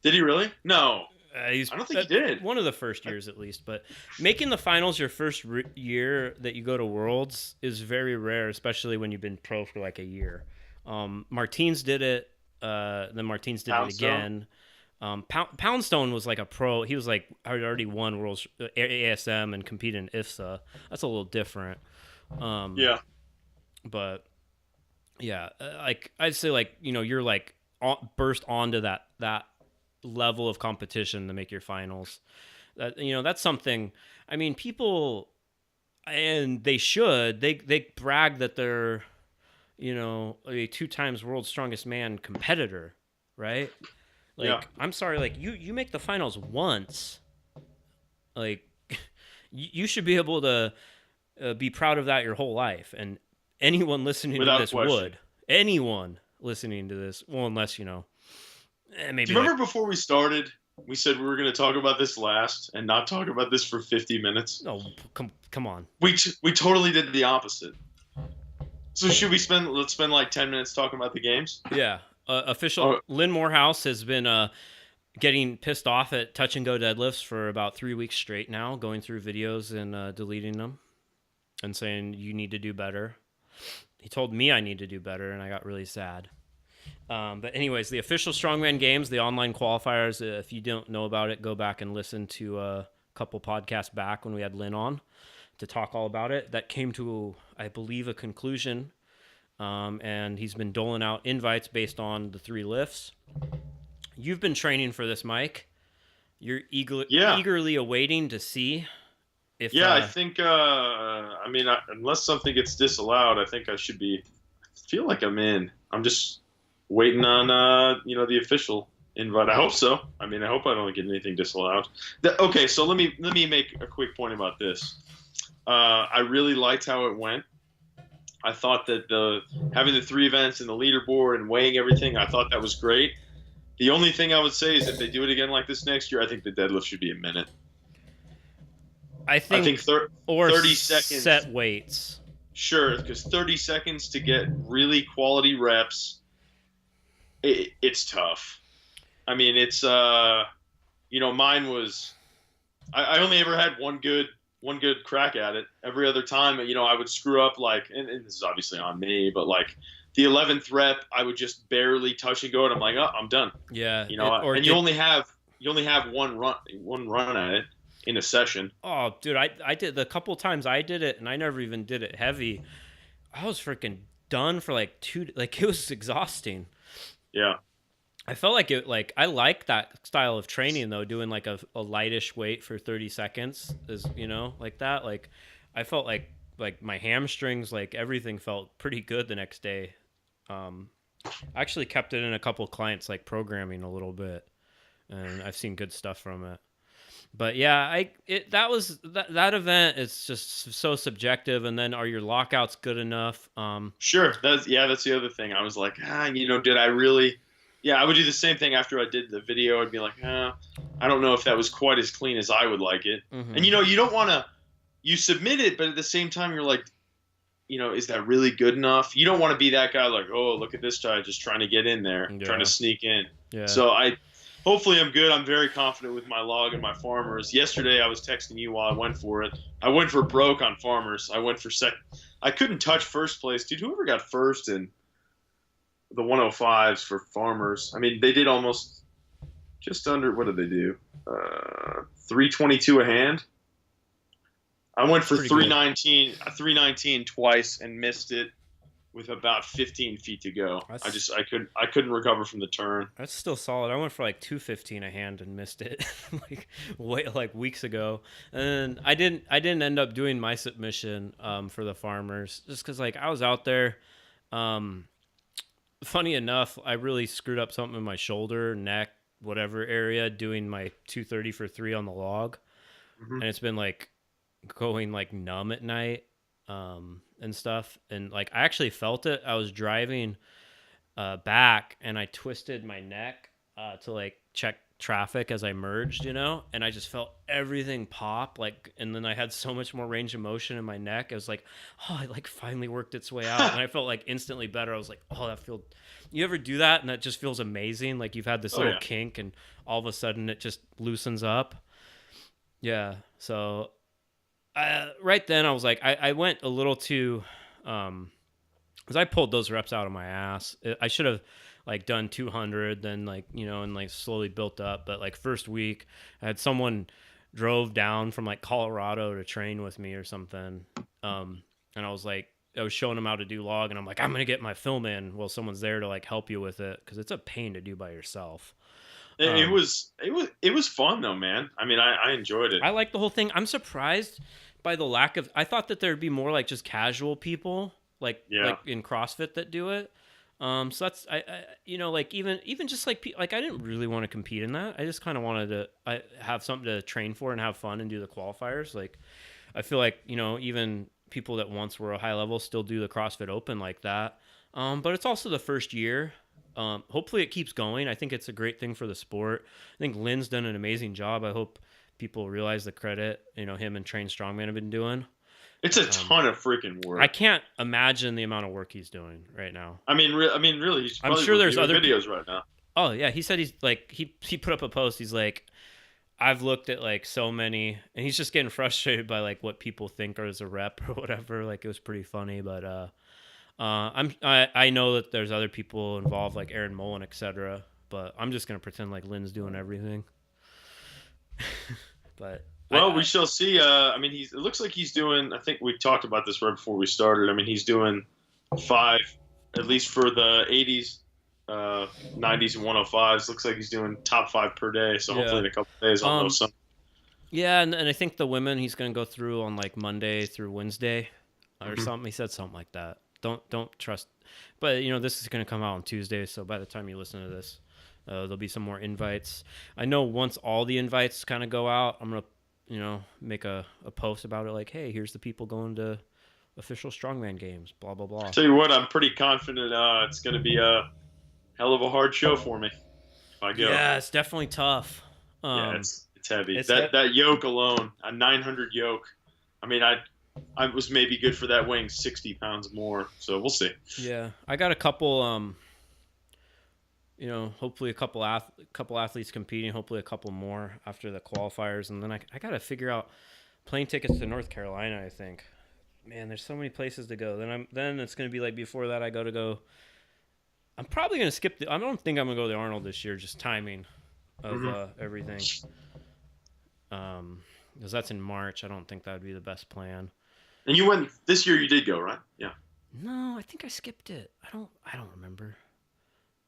S2: Did he really? No. I don't think he did.
S1: One of the first years, at least. But making the finals your first year that you go to Worlds is very rare, especially when you've been pro for like a year. Martins did it. Then Martins did it again. Poundstone was like a pro. He was like had already won Worlds ASM and competed in IFSA. That's a little different.
S2: Yeah.
S1: But yeah, like I'd say, like, you're like burst onto that level of competition to make your finals. That's something. I mean, people, and they should. They brag that they're, a 2 times World's Strongest Man competitor, right? Like, yeah. I'm sorry, like you make the finals once. Like, you should be able to be proud of that your whole life, and anyone listening
S2: Without
S1: to this
S2: question.
S1: would. Anyone listening to this, well, unless maybe.
S2: Do you remember before we started, we said we were going to talk about this last and not talk about this for 50 minutes?
S1: No, come on.
S2: We totally did the opposite. So should we let's spend like 10 minutes talking about the games?
S1: Yeah. Lynn Morehouse has been getting pissed off at touch and go deadlifts for about 3 weeks straight now, going through videos and deleting them and saying you need to do better. He told me I need to do better, and I got really sad. But anyways, the official Strongman Games, the online qualifiers, if you don't know about it, go back and listen to a couple podcasts back when we had Lynn on to talk all about it. That came to, I believe, a conclusion, and he's been doling out invites based on the 3 lifts. You've been training for this, Mike. You're eagerly awaiting to see if...
S2: I think, unless something gets disallowed, I think I feel like I'm in. I'm just waiting on, the official invite. I hope so. I mean, I hope I don't get anything disallowed. Okay, so let me make a quick point about this. I really liked how it went. I thought that having the 3 events and the leaderboard and weighing everything, I thought that was great. The only thing I would say is if they do it again like this next year, I think the deadlift should be a minute.
S1: I think
S2: 30 seconds.
S1: Set weights.
S2: Sure, because 30 seconds to get really quality reps, it's tough. I mean, it's mine was. I only ever had one good crack at it. Every other time, I would screw up and this is obviously on me, but the 11th rep, I would just barely touch and go, and I'm like, oh, I'm done.
S1: Yeah.
S2: You only have one run at it in a session.
S1: Oh, dude, I did the couple times I did it, and I never even did it heavy. I was freaking done for it was exhausting.
S2: Yeah.
S1: I felt like I like that style of training though, doing a lightish weight for 30 seconds is, like that. I felt like my hamstrings, everything felt pretty good the next day. I actually kept it in a couple clients, programming a little bit, and I've seen good stuff from it. But yeah, that event is just so subjective. And then are your lockouts good enough?
S2: Sure. That's the other thing. I was like, did I really? Yeah, I would do the same thing after I did the video. I'd be like, I don't know if that was quite as clean as I would like it.
S1: Mm-hmm.
S2: And you don't want to. You submit it, but at the same time, you're like, is that really good enough? You don't want to be that guy like, oh, look at this guy just trying to get in there, trying to sneak in.
S1: Yeah.
S2: So hopefully I'm good. I'm very confident with my log and my farmers. Yesterday I was texting you while I went for it. I went for broke on farmers. I went for second. I couldn't touch first place. Dude, whoever got first in the 105s for farmers, I mean, they did almost just under, what did they do? 322 a hand. I went for 319 twice and missed it with about 15 feet to go. I couldn't recover from the turn.
S1: That's still solid. I went for 215 a hand and missed it weeks ago. And I didn't end up doing my submission for the farmers just because I was out there. Funny enough, I really screwed up something in my shoulder, neck, whatever area doing my 230 for 3 on the log.
S2: Mm-hmm.
S1: And it's been going numb at night and stuff, and I actually felt it. I was driving back and I twisted my neck to check traffic as I merged, and I just felt everything pop, and then I had so much more range of motion in my neck. I was like, oh, it finally worked its way out. And I felt instantly better. I was like, oh, that feels. You ever do that and that just feels amazing? You've had this little kink and all of a sudden it just loosens up. Yeah, so right then I was like, I went a little too, because I pulled those reps out of my ass. I should have done 200, then and slowly built up. But first week, I had someone drove down from Colorado to train with me or something, and I was showing them how to do log, and I'm like, I'm gonna get my film in. Well, someone's there to help you with it because it's a pain to do by yourself.
S2: It was fun though, man. I mean, I enjoyed it.
S1: I like the whole thing. I'm surprised by the lack of. I thought that there'd be more just casual people in CrossFit that do it. So that's even just I didn't really want to compete in that. I just kind of wanted to have something to train for and have fun and do the qualifiers. I feel even people that once were a high level still do the CrossFit Open like that. But it's also the first year. Hopefully it keeps going. I think it's a great thing for the sport. I think Lynn's done an amazing job. I hope people realize the credit, him and Train Strongman have been doing.
S2: It's a ton of freaking work.
S1: I can't imagine the amount of work he's doing right now.
S2: I mean, really, he's probably
S1: I'm sure there's other
S2: videos right now.
S1: Oh yeah, he said he's he put up a post. He's I've looked at so many, and he's just getting frustrated by what people think as a rep or whatever. It was pretty funny, but I know that there's other people involved like Aaron Mullen, etc. But I'm just gonna pretend Lynn's doing everything. But
S2: we shall see. I mean, it looks like he's doing. I think we talked about this right before we started. I mean, he's doing 5, at least for the 80s, 90s, and 105s. Looks like he's doing top 5 per day. So hopefully in a couple of days I'll know some.
S1: Yeah, and I think the women he's gonna go through on Monday through Wednesday or something. He said something like that. Don't trust. But this is going to come out on Tuesday, so by the time you listen to this, there'll be some more invites. I know once all the invites kind of go out, I'm gonna make a post about it, like, hey, here's the people going to official strongman games, blah blah blah.
S2: Tell you what, I'm pretty confident it's going to be a hell of a hard show for me if I go.
S1: Yeah, it's definitely tough.
S2: Yeah, it's heavy.
S1: it's
S2: that yoke alone, a 900 yoke. I mean, I was maybe good for that weighing 60 pounds more. So we'll see.
S1: Yeah, I got a couple. Hopefully a couple athletes competing. Hopefully a couple more after the qualifiers, and then I got to figure out plane tickets to North Carolina. I think, man, there's so many places to go. Then it's gonna be like before that I go. I'm probably gonna skip I don't think I'm gonna go to the Arnold this year. Just timing of everything. Because that's in March. I don't think that would be the best plan.
S2: And you went this year. You did go, right? Yeah.
S1: No, I think I skipped it. I don't remember.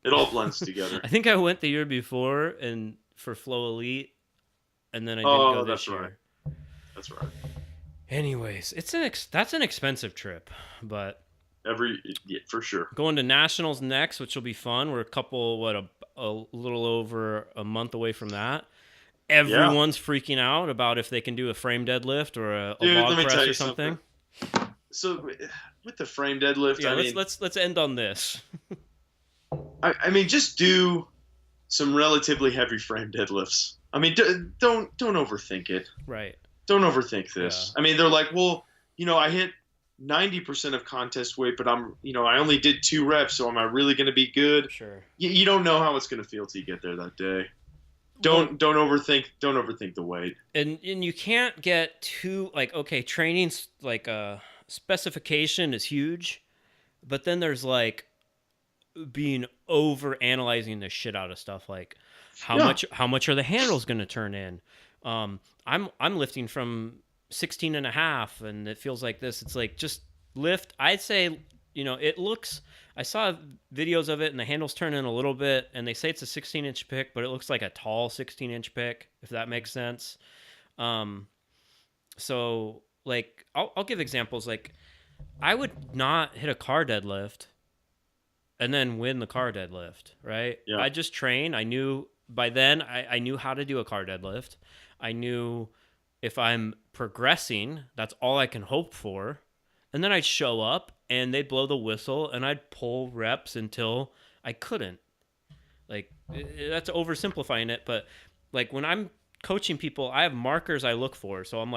S2: It all blends together.
S1: I think I went the year before and for Flow Elite, and then I didn't go this year.
S2: Right. That's right.
S1: Anyways, that's an expensive trip, but
S2: for sure.
S1: Going to nationals next, which will be fun. We're a little over a month away from that. Everyone's freaking out about if they can do a frame deadlift or a log press or something.
S2: So with the frame deadlift,
S1: let's end on this.
S2: I mean, just do some relatively heavy frame deadlifts. I mean, don't overthink it.
S1: Right.
S2: Don't overthink this. Yeah. I mean, they're like, well, I hit 90% of contest weight, but I only did 2 reps, so am I really going to be good?
S1: Sure.
S2: You don't know how it's going to feel till you get there that day. Don't overthink the weight.
S1: And you can't get too training's specification is huge, but then there's being over analyzing the shit out of stuff, like how much are the handles going to turn in. I'm lifting from 16 and a half and it feels like this. It's like, just lift. I'd say it looks, I saw videos of it and the handles turn in a little bit and they say it's a 16-inch pick, but it looks like a tall 16-inch pick, if that makes sense. So I'll give examples. Like, I would not hit a car deadlift and then win the car deadlift, right?
S2: Yeah.
S1: I just train. I knew by then I knew how to do a car deadlift. I knew if I'm progressing, that's all I can hope for. And then I'd show up and they'd blow the whistle and I'd pull reps until I couldn't. That's oversimplifying it, but when I'm coaching people, I have markers I look for. So I'm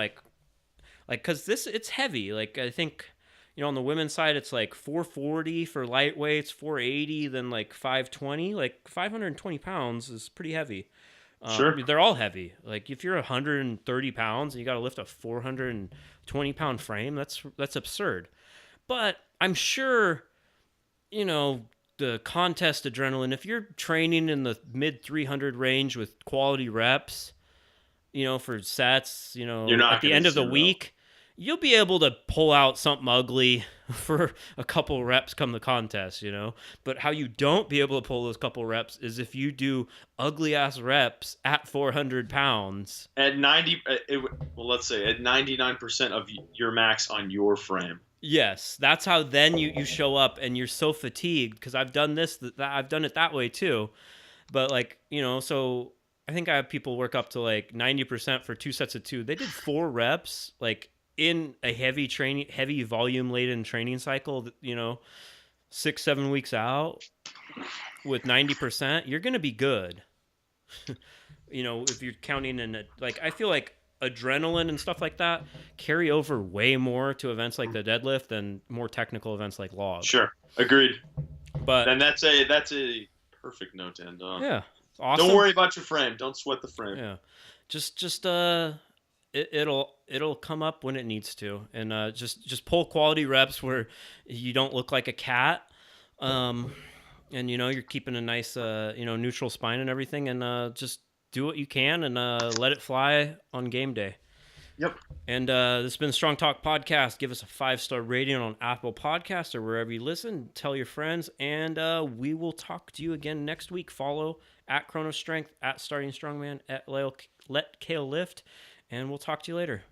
S1: cause it's heavy. I think, on the women's side, it's 440 for lightweights, 480, then 520. 520 pounds is pretty heavy.
S2: Sure.
S1: They're all heavy. If you're 130 pounds and you got to lift a 420 pound frame, that's absurd. But I'm sure, the contest adrenaline, if you're training in the mid 300 range with quality reps, for sets, at the end of the week, you'll be able to pull out something ugly for a couple reps come the contest, But how you don't be able to pull those couple reps is if you do ugly ass reps at 400 pounds.
S2: At 99% of your max on your frame.
S1: Yes, that's how then you show up and you're so fatigued, because I've done I've done it that way too. But so I think I have people work up to 90% for 2 sets of 2. They did 4 reps, in a heavy volume laden training cycle, 6-7 weeks out with 90%, you're going to be good. If you're counting in I feel like adrenaline and stuff like that carry over way more to events like the deadlift than more technical events like log.
S2: Sure. Agreed.
S1: But
S2: then that's a perfect note to end on.
S1: Yeah. Awesome.
S2: Don't worry about your frame. Don't sweat the frame.
S1: Yeah. Just it'll come up when it needs to, and just pull quality reps where you don't look like a cat, and you're keeping a nice neutral spine and everything, and just do what you can and let it fly on game day.
S2: Yep.
S1: And this has been Strong Talk Podcast. Give us a 5-star rating on Apple Podcasts or wherever you listen. Tell your friends, and we will talk to you again next week. Follow at Chrono Strength, at Starting Strongman, at Let Kale Lift. And we'll talk to you later.